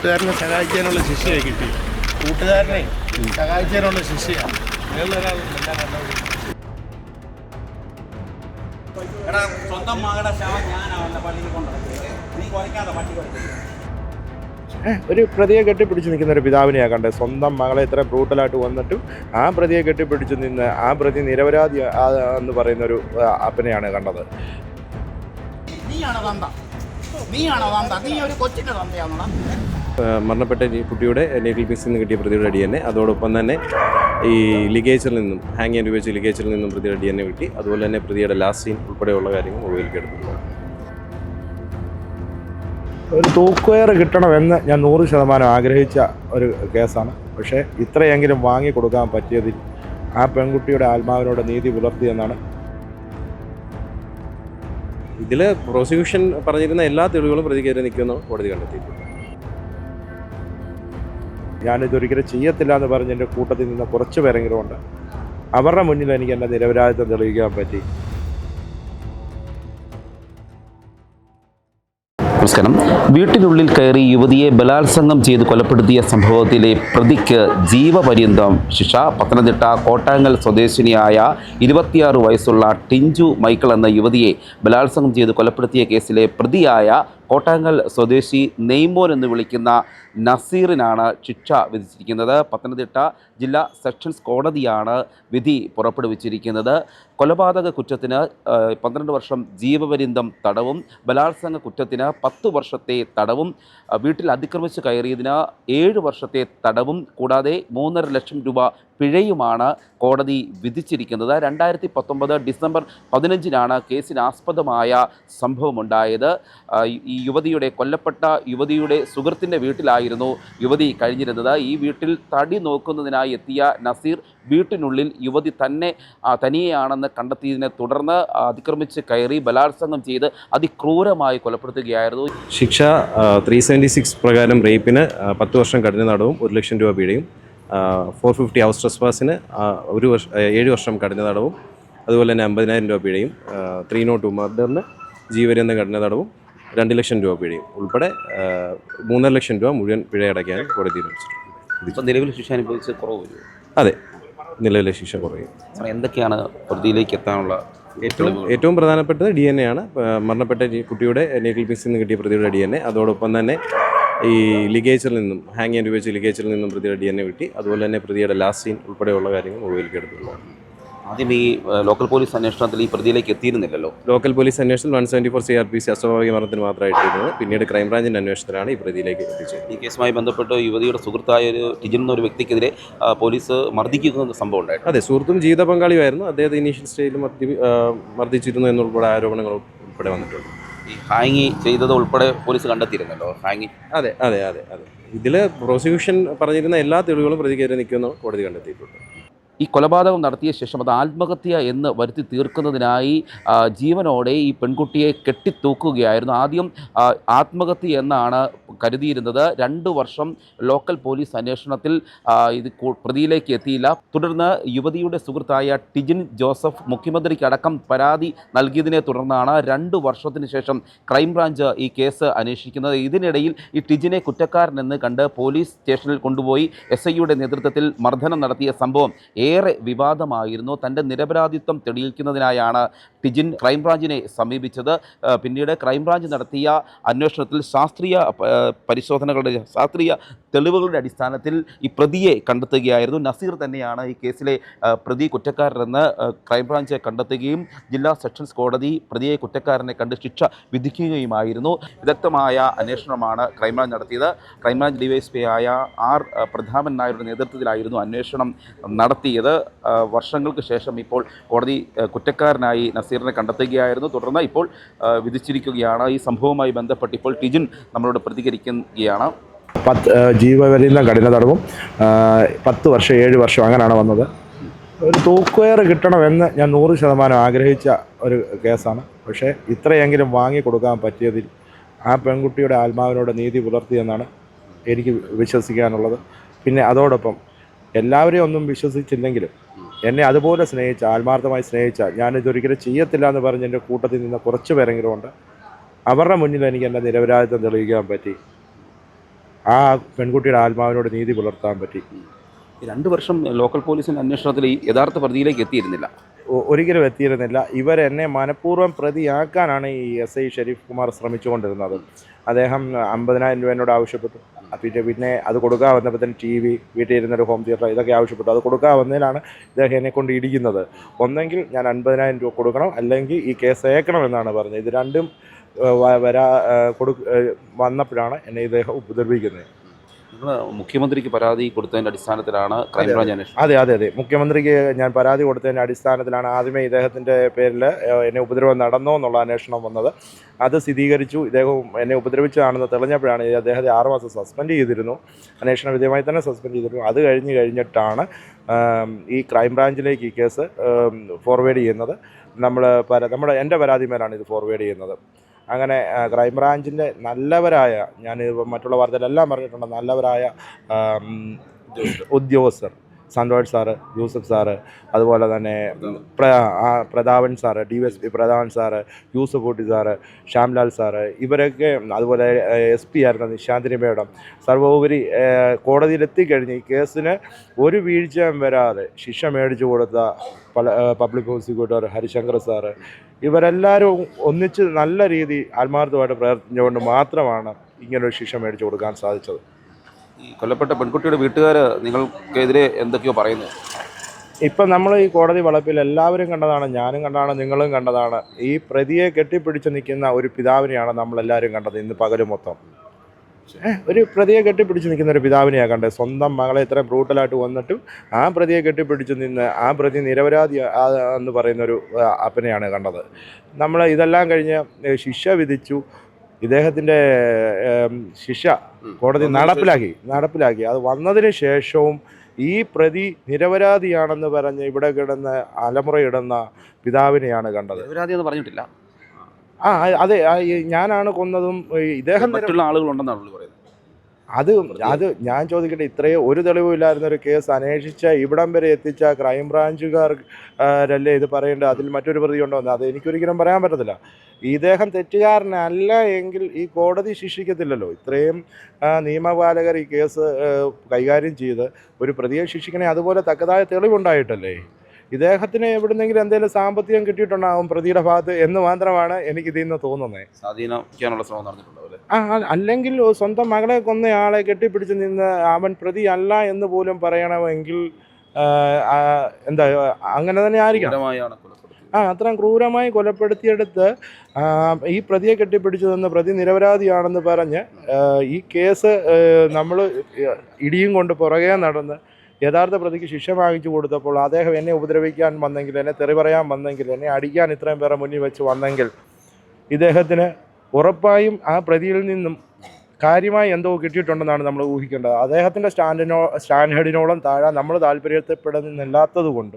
കൂട്ടുകാരനെ സഹായിക്കാനുള്ള ശിക്ഷയെ കിട്ടി. കൂട്ടുകാരനെ സഹായിക്കാനുള്ള ശിക്ഷയാണ്. സ്വന്തം മകളുടെ ശവം ഞാനാവല്ല പള്ളിയിൽ കൊണ്ടുവന്നത്. നീ കുറയ്ക്കാതെ പട്ടി കുറയ്ക്കുക. ഒരു പ്രതിയെ കെട്ടിപ്പിടിച്ച് നിൽക്കുന്ന ഒരു പിതാവിനെയാണ് കണ്ടത്. സ്വന്തം മകളെ ഇത്ര ബ്രൂട്ടലായിട്ട് വന്നിട്ടും ആ പ്രതിയെ കെട്ടിപ്പിടിച്ച് നിന്ന് ആ പ്രതി നിരപരാധി എന്ന് പറയുന്നൊരു അപ്പനെയാണ് കണ്ടത്. മരണപ്പെട്ട കുട്ടിയുടെ നെഗിൽ പീസിൽ നിന്ന് കിട്ടിയ പ്രതിയുടെ DNA, അതോടൊപ്പം തന്നെ ഈ ലിഗേച്ചറിൽ നിന്നും ഹാങ് ചെയ്യാൻ ഉപയോഗിച്ച ലിഗേച്ചറിൽ നിന്നും പ്രതിയുടെ DNA കിട്ടി. അതുപോലെ തന്നെ പ്രതിയുടെ ലാസ്റ്റ് സീൻ ഉൾപ്പെടെയുള്ള കാര്യങ്ങൾ മൊബൈലിലേക്ക് എടുത്തിട്ടുണ്ട്. ഒരു തൂക്കുകയർ കിട്ടണമെന്ന് ഞാൻ 100% ആഗ്രഹിച്ച ഒരു കേസാണ്. പക്ഷേ ഇത്രയെങ്കിലും വാങ്ങിക്കൊടുക്കാൻ പറ്റിയതിൽ ആ പെൺകുട്ടിയുടെ ആത്മാവിനോട് നീതി പുലർത്തിയെന്നാണ്. ഇതിൽ പ്രോസിക്യൂഷൻ പറഞ്ഞിരുന്ന എല്ലാ തെളിവുകളും പ്രതിക്കെതിരെ നിൽക്കുമെന്ന് കോടതി കണ്ടെത്തിയിട്ടുണ്ട്. ഞാനിതൊരിക്കലും ചെയ്യത്തില്ല എന്ന് പറഞ്ഞ് എൻ്റെ കൂട്ടത്തിൽ നിന്ന് കുറച്ച് പേരെങ്കിലും ഉണ്ട്. അവരുടെ മുന്നിൽ എനിക്ക് എൻ്റെ നിരപരാധിത്വം തെളിയിക്കാൻ പറ്റി. നമസ്കാരം. വീട്ടിനുള്ളിൽ കയറി യുവതിയെ ബലാത്സംഗം ചെയ്ത് കൊലപ്പെടുത്തിയ സംഭവത്തിലെ പ്രതിക്ക് ജീവപര്യന്തം ശിക്ഷ. പത്തനംതിട്ട കോട്ടാങ്ങൽ സ്വദേശിനിയായ 26 വയസ്സുള്ള ടിഞ്ചു മൈക്കിൾ എന്ന യുവതിയെ ബലാത്സംഗം ചെയ്ത് കൊലപ്പെടുത്തിയ കേസിലെ പ്രതിയായ കോട്ടാങ്ങൽ സ്വദേശി നെയ്മോൻ എന്ന് വിളിക്കുന്ന നസീറിനാണ് ശിക്ഷ വിധിച്ചിരിക്കുന്നത്. പത്തനംതിട്ട ജില്ലാ സെഷൻസ് കോടതിയാണ് വിധി പുറപ്പെടുവിച്ചിരിക്കുന്നത്. കൊലപാതക കുറ്റത്തിന് 12 വർഷം ജീവപര്യന്തം തടവും, ബലാത്സംഗ കുറ്റത്തിന് 10 വർഷത്തെ തടവും, വീട്ടിൽ അതിക്രമിച്ച് കയറിയതിന് 7 വർഷത്തെ തടവും കൂടാതെ 3.5 ലക്ഷം രൂപ പിഴയുമാണ് കോടതി വിധിച്ചിരിക്കുന്നത്. 2019 ഡിസംബർ 15-നാണ് കേസിനാസ്പദമായ സംഭവമുണ്ടായത്. ഈ കൊല്ലപ്പെട്ട യുവതിയുടെ സുഹൃത്തിൻ്റെ വീട്ടിലായിരുന്നു യുവതി കഴിഞ്ഞിരുന്നത്. ഈ വീട്ടിൽ തടി നോക്കുന്നതിനായി എത്തിയ നസീർ വീട്ടിനുള്ളിൽ യുവതി തനിയെയാണെന്ന് കണ്ടെത്തിയതിനെ തുടർന്ന് അതിക്രമിച്ച് കയറി ബലാത്സംഗം ചെയ്ത് അതിക്രൂരമായി കൊലപ്പെടുത്തുകയായിരുന്നു. ശിക്ഷ 376 പ്രകാരം റേപ്പിന് 10 വർഷം കഠിന തടവും 1 ലക്ഷം രൂപ പിഴയും, 450 ഹൗസ് ട്രസ്പാസിന് 7 വർഷം കഠിന തടവും, അതുപോലെ തന്നെ 50,000 രൂപ പിഴയും, 302 മർഡറിന് ജീവപര്യന്തം കഠിന തടവും 2 ലക്ഷം രൂപ പിഴയും ഉൾപ്പെടെ 3.5 ലക്ഷം രൂപ മുഴുവൻ പിഴ അടയ്ക്കാൻ കോടതി തീരുമാനിച്ചിട്ടുണ്ട്. നിലവിൽ ശിക്ഷ അനുഭവിച്ച് കുറവ് വരും? അതെ, നിലവിലെ ശിക്ഷ കുറയും. എന്തൊക്കെയാണ് പ്രതിയിലേക്ക് എത്താനുള്ള ഏറ്റവും പ്രധാനപ്പെട്ടത് DNA ആണ്. മരണപ്പെട്ട കുട്ടിയുടെ നെഗിൽ പീസിൽ നിന്ന് കിട്ടിയ പ്രതിയുടെ DNA, അതോടൊപ്പം തന്നെ ഈ ലിഗേച്ചറിൽ നിന്നും ഹാങ് ചെയ്യാൻ ഉപയോഗിച്ച ലിഗേച്ചറിൽ നിന്നും പ്രതിയുടെ DNA കിട്ടി. അതുപോലെ തന്നെ പ്രതിയുടെ ലാസ്റ്റ് സീൻ ഉൾപ്പെടെയുള്ള കാര്യങ്ങൾ മൊബൈലിലേക്ക് എടുത്തിട്ടുള്ളതാണ്. ആദ്യം ഈ ലോക്കൽ പോലീസ് അന്വേഷണത്തിൽ ഈ പ്രതിയിലേക്ക് എത്തിയിരുന്നില്ലല്ലോ. ലോക്കൽ പോലീസ് അന്വേഷണത്തിൽ 174 CRPC അസ്വാഭാവിക മരണത്തിന് മാത്രമായിട്ടിരുന്നത്. പിന്നീട് ക്രൈംബ്രാഞ്ചിൻ്റെ അന്വേഷണത്തിലാണ് ഈ പ്രതിയിലേക്ക് എത്തിച്ചത്. ഈ കേസുമായി ബന്ധപ്പെട്ട് യുവതിയുടെ സുഹൃത്തായ ടിജിൻ എന്നൊരു വ്യക്തിക്കെതിരെ പോലീസ് മർദ്ദിക്കുന്ന സംഭവം ഉണ്ടായിരുന്നു. അതെ, സുഹൃത്തും ജീവിത പങ്കാളിയുമായിരുന്നു. അദ്ദേഹത്തെ ഇനീഷ്യൽ സ്റ്റേജിൽ മർദ്ദിച്ചിരുന്നു എന്നുള്ള ആരോപണങ്ങൾ ഉൾപ്പെടെ വന്നിട്ടുണ്ട്. ഈ ഹാങ് ചെയ്തത് ഉൾപ്പെടെ പോലീസ് കണ്ടെത്തിയിരുന്നല്ലോ ഹാങ്. അതെ അതെ അതെ അതെ ഇതിൽ പ്രോസിക്യൂഷൻ പറഞ്ഞിരുന്ന എല്ലാ തെളിവുകളും പ്രതിക്കെതിരെ നിൽക്കുമെന്ന് കോടതി കണ്ടെത്തിയിട്ടുണ്ട്. ഈ കൊലപാതകം നടത്തിയ ശേഷം അത് ആത്മഹത്യ എന്ന് വരുത്തി തീർക്കുന്നതിനായി ജീവനോടെ ഈ പെൺകുട്ടിയെ കെട്ടിത്തൂക്കുകയായിരുന്നു. ആദ്യം ആത്മഹത്യ എന്നാണ് കരുതിയിരുന്നത്. 2 വർഷം ലോക്കൽ പോലീസ് അന്വേഷണത്തിൽ ഇത് പ്രതിയിലേക്ക് എത്തിയില്ല. തുടർന്ന് യുവതിയുടെ സുഹൃത്തായ ടിജിൻ ജോസഫ് മുഖ്യമന്ത്രിക്കടക്കം പരാതി നൽകിയതിനെ തുടർന്നാണ് 2 വർഷത്തിന് ശേഷം ക്രൈംബ്രാഞ്ച് ഈ കേസ് അന്വേഷിക്കുന്നത്. ഇതിനിടയിൽ ഈ ടിജിനെ കുറ്റക്കാരനെന്ന് കണ്ട് പോലീസ് സ്റ്റേഷനിൽ കൊണ്ടുപോയി SIയുടെ നേതൃത്വത്തിൽ മർദ്ദനം നടത്തിയ സംഭവം ഏറെ വിവാദമായിരുന്നു. തൻ്റെ നിരപരാധിത്വം തെളിയിക്കുന്നതിനായാണ് ടിജിൻ ക്രൈംബ്രാഞ്ചിനെ സമീപിച്ചത്. പിന്നീട് ക്രൈംബ്രാഞ്ച് നടത്തിയ അന്വേഷണത്തിൽ ശാസ്ത്രീയ തെളിവുകളുടെ അടിസ്ഥാനത്തിൽ ഈ പ്രതിയെ കണ്ടെത്തുകയായിരുന്നു. നസീർ തന്നെയാണ് ഈ കേസിലെ പ്രതി കുറ്റക്കാരനെന്ന് ക്രൈംബ്രാഞ്ച് കണ്ടെത്തുകയും ജില്ലാ സെഷൻസ് കോടതി പ്രതിയെ കുറ്റക്കാരനെ കണ്ട് ശിക്ഷ വിധിക്കുകയുമായിരുന്നു. വിദഗ്ധമായ അന്വേഷണമാണ് ക്രൈംബ്രാഞ്ച് നടത്തിയത്. ക്രൈംബ്രാഞ്ച് DYSP ആയ R പ്രതാപൻ നായരുടെ നേതൃത്വത്തിലായിരുന്നു അന്വേഷണം നടത്തിയത്. വർഷങ്ങൾക്ക് ശേഷം ഇപ്പോൾ കോടതി കുറ്റക്കാരനായി നസീറിനെ കണ്ടെത്തുകയായിരുന്നു. തുടർന്ന് ഇപ്പോൾ വിധിച്ചിരിക്കുകയാണ്. ഈ സംഭവവുമായി ബന്ധപ്പെട്ട് ഇപ്പോൾ ടിജിൻ നമ്മളോട് പ്രതികരിക്കുകയാണ്. 10 ജീവപര്യന്തം കഠിന തടവും 10 വർഷം 7 വർഷം അങ്ങനെയാണ് വന്നത്. ഒരു തൂക്കുകയർ കിട്ടണമെന്ന് ഞാൻ 100% ആഗ്രഹിച്ച ഒരു കേസാണ്. പക്ഷേ ഇത്രയെങ്കിലും വാങ്ങിക്കൊടുക്കാൻ പറ്റിയതിൽ ആ പെൺകുട്ടിയുടെ ആത്മാവിനോട് നീതി പുലർത്തിയെന്നാണ് എനിക്ക് വിശ്വസിക്കാനുള്ളത്. പിന്നെ അതോടൊപ്പം എല്ലാവരെയും ഒന്നും വിശ്വസിച്ചില്ലെങ്കിലും എന്നെ അതുപോലെ സ്നേഹിച്ച, ആത്മാർത്ഥമായി സ്നേഹിച്ച, ഞാനിതൊരിക്കലും ചെയ്യത്തില്ല എന്ന് പറഞ്ഞ് എൻ്റെ കൂട്ടത്തിൽ നിന്ന് കുറച്ച് പേരെങ്കിലും ഉണ്ട്. അവരുടെ മുന്നിൽ എനിക്ക് എൻ്റെ നിരപരാധിത്വം തെളിയിക്കാൻ പറ്റി. ആ പെൺകുട്ടിയുടെ ആത്മാവിനോട് നീതി പുലർത്താൻ പറ്റി. 2 വർഷം ലോക്കൽ പോലീസിൻ്റെ അന്വേഷണത്തിൽ ഈ യഥാർത്ഥ പ്രതിയിലേക്ക് എത്തിയിരുന്നില്ല. ഒരിക്കലും എത്തിയിരുന്നില്ല. ഇവരെന്നെ മനഃപൂർവ്വം പ്രതിയാക്കാനാണ് ഈ SI ഷെരീഫ് കുമാർ ശ്രമിച്ചുകൊണ്ടിരുന്നത്. അദ്ദേഹം 50,000 രൂപ എന്നോട് ആവശ്യപ്പെട്ടു. പിന്നെ അത് കൊടുക്കാൻ വന്നപ്പോൾ തന്നെ TV, വീട്ടിൽ ഇരുന്നൊരു ഹോം തിയേറ്റർ, ഇതൊക്കെ ആവശ്യപ്പെട്ടു. അത് കൊടുക്കാൻ വന്നതിലാണ് ഇദ്ദേഹം എന്നെ കൊണ്ട് ഇടിക്കുന്നത്. ഒന്നെങ്കിൽ ഞാൻ 50,000 രൂപ കൊടുക്കണം, അല്ലെങ്കിൽ ഈ കേസ് അയക്കണമെന്നാണ് പറഞ്ഞത്. ഇത് രണ്ടും വന്നപ്പോഴാണ് എന്നെ ഇദ്ദേഹം ഉപദ്രവിക്കുന്നത്. നിങ്ങൾ മുഖ്യമന്ത്രിക്ക് പരാതി കൊടുത്തതിൻ്റെ അടിസ്ഥാനത്തിലാണ് ക്രൈംബ്രാഞ്ച് അന്വേഷണം? അതെ. മുഖ്യമന്ത്രിക്ക് ഞാൻ പരാതി കൊടുത്തതിൻ്റെ അടിസ്ഥാനത്തിലാണ് ആദ്യമേ ഇദ്ദേഹത്തിൻ്റെ പേരിൽ എന്നെ ഉപദ്രവം നടന്നോ എന്നുള്ള അന്വേഷണം വന്നത്. അത് സ്ഥിരീകരിച്ചു. ഇദ്ദേഹം എന്നെ ഉപദ്രവിച്ചതാണെന്ന് തെളിഞ്ഞപ്പോഴാണ് അദ്ദേഹത്തെ 6 മാസം സസ്പെൻഡ് ചെയ്തിരുന്നു. അന്വേഷണ വിധേയമായി തന്നെ സസ്പെൻഡ് ചെയ്തിരുന്നു. അത് കഴിഞ്ഞിട്ടാണ് ഈ ക്രൈംബ്രാഞ്ചിലേക്ക് ഈ കേസ് ഫോർവേഡ് ചെയ്യുന്നത്. എൻ്റെ പരാതി മേലാണ് ഇത് ഫോർവേഡ് ചെയ്യുന്നത്. അങ്ങനെ ക്രൈംബ്രാഞ്ചിൻ്റെ നല്ലവരായ, ഞാൻ മറ്റുള്ള വാർത്തയിലെല്ലാം പറഞ്ഞിട്ടുണ്ട്, നല്ലവരായ ഉദ്യോഗസ്ഥർ, സന്തോഷ് സാറ്, യൂസഫ് സാറ്, അതുപോലെ തന്നെ Prathapan sir, DSP Prathapan sir, Yusuf Kutty sir, Shyamlal sir, ഇവരൊക്കെ, അതുപോലെ SP ആയിരുന്ന നിശാന്തിനി മേഡം, സർവോപരി കോടതിയിലെത്തിക്കഴിഞ്ഞ് ഈ കേസിന് ഒരു വീഴ്ചയും വരാതെ ശിക്ഷ മേടിച്ചു കൊടുത്ത പബ്ലിക് പ്രോസിക്യൂട്ടർ ഹരിശങ്കർ സാറ്, ഇവരെല്ലാവരും ഒന്നിച്ച് നല്ല രീതി ആത്മാർത്ഥമായിട്ട് പ്രവർത്തിച്ചുകൊണ്ട് മാത്രമാണ് ഇങ്ങനൊരു ശിക്ഷ മേടിച്ചു കൊടുക്കാൻ സാധിച്ചത്. ഈ കൊല്ലപ്പെട്ട പെൺകുട്ടിയുടെ വീട്ടുകാർ നിങ്ങൾക്കെതിരെ എന്തൊക്കെയോ പറയുന്നത്? ഇപ്പം നമ്മൾ ഈ കോടതി വളപ്പിൽ എല്ലാവരും കണ്ടതാണ്, ഞാനും കണ്ടതാണ്, നിങ്ങളും കണ്ടതാണ്. ഈ പ്രതിയെ കെട്ടിപ്പിടിച്ച് നിൽക്കുന്ന ഒരു പിതാവിനെയാണ് നമ്മളെല്ലാവരും കണ്ടത്. ഇന്ന് പകല് മൊത്തം ഒരു പ്രതിയെ കെട്ടിപ്പിടിച്ച് നിൽക്കുന്ന ഒരു പിതാവിനെയാണ് കണ്ടത്. സ്വന്തം മകളെ ഇത്രയും ബ്രൂട്ടലായിട്ട് വന്നിട്ടും ആ പ്രതിയെ കെട്ടിപ്പിടിച്ച് നിന്ന് ആ പ്രതി നിരപരാധി എന്ന് പറയുന്നൊരു അപ്പനെയാണ് കണ്ടത്. നമ്മൾ ഇതെല്ലാം കഴിഞ്ഞ് ശിക്ഷ വിധിച്ചു. ഇദ്ദേഹത്തിൻ്റെ ശിക്ഷ കോടതി നടപ്പിലാക്കി. അത് വന്നതിന് ശേഷവും ഈ പ്രതി നിരപരാധിയാണെന്ന് പറഞ്ഞ് ഇവിടെ കിടന്ന് അലമുറയിടുന്ന പിതാവിനെയാണ് കണ്ടത്. നിരപരാധി എന്ന് പറഞ്ഞിട്ടില്ല. അതെ, ഞാനാണ് കൊന്നതും ഇദ്ദേഹം മറ്റുള്ള ആളുകളുണ്ടെന്നാണ് പറയുന്നത്. അത് ഞാൻ ചോദിക്കട്ടെ, ഇത്രയും ഒരു തെളിവുമില്ലായിരുന്ന ഒരു കേസ് അന്വേഷിച്ച ഇവിടം വരെ എത്തിച്ച ക്രൈംബ്രാഞ്ചുകാരല്ലേ ഇത് പറയേണ്ടത്? അതിൽ മറ്റൊരു പ്രതി ഉണ്ടോ എന്ന് അത് എനിക്കൊരിക്കലും പറയാൻ പറ്റത്തില്ല. ഇദ്ദേഹം തെറ്റുകാരനല്ല എങ്കിൽ ഈ കോടതി ശിക്ഷിക്കത്തില്ലല്ലോ. ഇത്രയും നിയമപാലകർ ഈ കേസ് കൈകാര്യം ചെയ്ത് ഒരു പ്രതിയെ ശിക്ഷിക്കണേ അതുപോലെ തക്കതായ തെളിവുണ്ടായിട്ടല്ലേ. ഇദ്ദേഹത്തിന് എവിടുന്നെങ്കിലും എന്തെങ്കിലും സാമ്പത്തികം കിട്ടിയിട്ടുണ്ടാകും പ്രതിയുടെ ഭാഗത്ത് എന്ന് മാത്രമാണ് എനിക്ക് ഇതിൽ നിന്ന് തോന്നുന്നത്. സ്വാധീനിക്കാനുള്ള ശ്രമം നടന്നിട്ടുണ്ടാവില്ലേ? അല്ലെങ്കിൽ സ്വന്തം മകളെ കൊന്നയാളെ കെട്ടിപ്പിടിച്ച് നിന്ന് അവൻ പ്രതി അല്ല എന്ന് പോലും പറയണമെങ്കിൽ എന്താ അങ്ങനെ തന്നെ ആയിരിക്കണം. അത്രയും ക്രൂരമായി കൊലപ്പെടുത്തിയെടുത്ത് ഈ പ്രതിയെ കെട്ടിപ്പിടിച്ചു നിന്ന് പ്രതി നിരപരാധിയാണെന്ന് പറഞ്ഞ് ഈ കേസ് നമ്മൾ ഇടിയും കൊണ്ട് പുറകെ നടന്ന് യഥാർത്ഥ പ്രതിക്ക് ശിക്ഷ വാങ്ങിച്ചു കൊടുത്തപ്പോൾ അദ്ദേഹം എന്നെ ഉപദ്രവിക്കാൻ വന്നെങ്കിൽ, എന്നെ തെറി പറയാൻ വന്നെങ്കിൽ, എന്നെ അടിക്കാൻ ഇത്രയും പേരെ മുന്നിൽ വെച്ച് വന്നെങ്കിൽ ഇദ്ദേഹത്തിന് ഉറപ്പായും ആ പ്രതിയിൽ നിന്നും കാര്യമായി എന്തോ കിട്ടിയിട്ടുണ്ടെന്നാണ് നമ്മൾ ഊഹിക്കേണ്ടത്. അദ്ദേഹത്തിൻ്റെ സ്റ്റാൻഡേർഡിനോളം താഴെ നമ്മൾ താല്പര്യപ്പെടുന്നില്ലാത്തത് കൊണ്ട്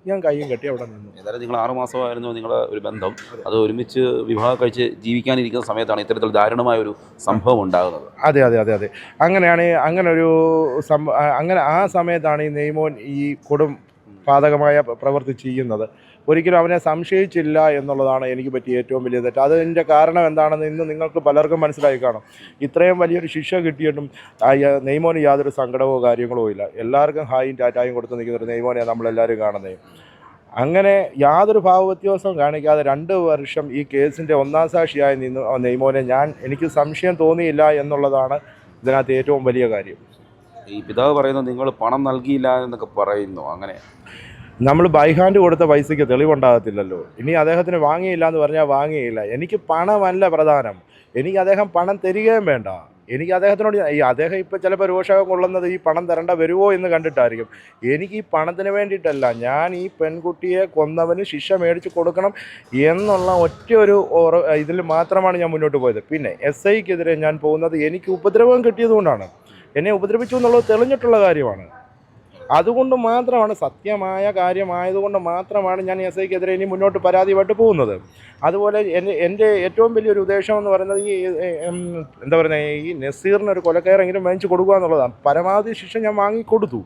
ഞാൻ കയ്യും കെട്ടി അവിടെ നിന്നു. ഏതായാലും നിങ്ങൾ 6 മാസമായിരുന്നു നിങ്ങളുടെ ഒരു ബന്ധം. അത് ഒരുമിച്ച് വിവാഹം കഴിച്ച് ജീവിക്കാനിരിക്കുന്ന സമയത്താണ് ഇത്തരത്തിൽ ദാരുണമായ ഒരു സംഭവം ഉണ്ടാകുന്നത്. അതെ. അങ്ങനെ ആ സമയത്താണ് ഈ നെയ്മോൻ ഈ പാതകമായ പ്രവൃത്തി ചെയ്യുന്നത്. ഒരിക്കലും അവനെ സംശയിച്ചില്ല എന്നുള്ളതാണ് എനിക്ക് പറ്റിയ ഏറ്റവും വലിയ തെറ്റ്. അതിൻ്റെ കാരണം എന്താണെന്ന് ഇന്ന് നിങ്ങൾക്ക് പലർക്കും മനസ്സിലായി കാണും. ഇത്രയും വലിയൊരു ശിക്ഷ കിട്ടിയിട്ടും നെയ്മോന് യാതൊരു സങ്കടമോ കാര്യങ്ങളോ ഇല്ല. എല്ലാവർക്കും ഹായും ടാറ്റായും കൊടുത്ത് നിൽക്കുന്നൊരു നെയ്മോനെയാണ് നമ്മളെല്ലാവരും കാണുന്നത്. അങ്ങനെ യാതൊരു ഭാവവ്യത്യാസവും കാണിക്കാതെ 2 വർഷം ഈ കേസിൻ്റെ ഒന്നാം സാക്ഷിയായി നിന്ന് നെയ്മോനെ എനിക്ക് സംശയം തോന്നിയില്ല എന്നുള്ളതാണ് ഇതിനകത്ത് ഏറ്റവും വലിയ കാര്യം. ഈ പിതാവ് പറയുന്നത് നിങ്ങൾ പണം നൽകിയില്ല എന്നൊക്കെ പറയുന്നു. അങ്ങനെ നമ്മൾ ബൈ ഹാൻഡ് കൊടുത്ത പൈസയ്ക്ക് തെളിവുണ്ടാകത്തില്ലല്ലോ. ഇനി അദ്ദേഹത്തിന് വാങ്ങിയില്ല എന്ന് പറഞ്ഞാൽ വാങ്ങിയില്ല. എനിക്ക് പണമല്ല പ്രധാനം, എനിക്ക് അദ്ദേഹം പണം തരികയും വേണ്ട. എനിക്ക് അദ്ദേഹത്തിനോട് അദ്ദേഹം ഇപ്പോൾ ചിലപ്പോൾ രോഷം കൊള്ളുന്നത് ഈ പണം തരേണ്ട വരുമോ എന്ന് കണ്ടിട്ടായിരിക്കും. എനിക്ക് ഈ പണത്തിന് വേണ്ടിയിട്ടല്ല, ഞാൻ ഈ പെൺകുട്ടിയെ കൊന്നവന് ശിക്ഷ മേടിച്ച് കൊടുക്കണം എന്നുള്ള ഒറ്റയൊരു ഇതിൽ മാത്രമാണ് ഞാൻ മുന്നോട്ട് പോയത്. പിന്നെ SIക്കെതിരെ ഞാൻ പോകുന്നത് എനിക്ക് ഉപദ്രവം കിട്ടിയതുകൊണ്ടാണ്. എന്നെ ഉപദ്രവിച്ചു എന്നുള്ളത് തെളിഞ്ഞിട്ടുള്ള കാര്യമാണ്. അതുകൊണ്ട് മാത്രമാണ്, സത്യമായ കാര്യമായതുകൊണ്ട് മാത്രമാണ് ഞാൻ SIക്കെതിരെ ഇനി മുന്നോട്ട് പരാതിയുമായിട്ട് പോകുന്നത്. അതുപോലെ എൻ്റെ ഏറ്റവും വലിയൊരു ഉദ്ദേശം എന്ന് പറയുന്നത് ഈ നസീറിനൊരു കൊലക്കയറെങ്കിലും വാങ്ങിച്ച് കൊടുക്കുക എന്നുള്ളതാണ്. പരമാവധി ശിക്ഷ ഞാൻ വാങ്ങിക്കൊടുത്തു.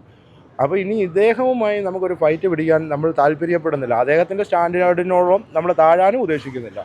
അപ്പോൾ ഇനി ഇദ്ദേഹവുമായി നമുക്കൊരു ഫൈറ്റ് പിടിക്കാൻ നമ്മൾ താല്പര്യപ്പെടുന്നില്ല. അദ്ദേഹത്തിൻ്റെ സ്റ്റാൻഡേർഡിനോളം നമ്മൾ താഴാനും ഉദ്ദേശിക്കുന്നില്ല.